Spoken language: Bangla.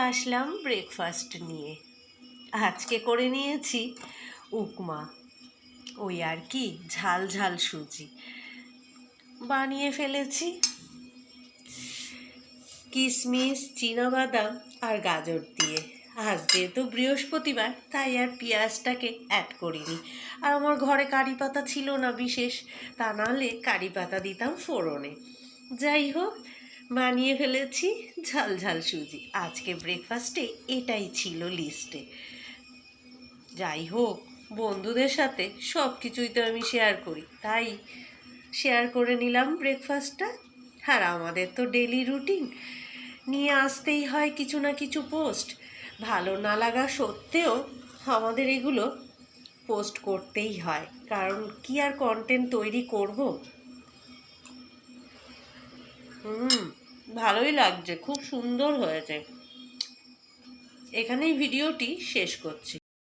আসলাম ব্রেকফাস্ট নিয়ে। আজকে করে নিয়েছি উপমা, ওই আর কি ঝাল ঝাল সুজি বানিয়ে ফেলেছি। কিশমিশ, চীনাবাদাম আর গাজর দিয়ে। আজ যেহেতু বৃহস্পতিবার তাই আর পেঁয়াজটাকে অ্যাড করিনি। আর আমার ঘরে কারি পাতা ছিল না বিশেষ, তা নাহলে কারি পাতা দিতাম ফোড়নে। যাই হোক, বানিয়ে ফেলেছি ঝাল ঝাল সুজি। আজকে ব্রেকফাস্টে এটাই ছিল লিস্টে। যাই হোক, বন্ধুদের সাথে সব কিছুই তো আমি শেয়ার করি, তাই শেয়ার করে নিলাম ব্রেকফাস্টটা। আর আমাদের তো ডেলি রুটিন, নিয়ে আসতেই হয় কিছু না কিছু পোস্ট। ভালো না লাগা সত্ত্বেও আমাদের এগুলো পোস্ট করতেই হয়, কারণ কি আর কন্টেন্ট তৈরি করব। ভালোই লাগছে, খুব সুন্দর হয়েছে। এখানেই ভিডিওটি শেষ করছি।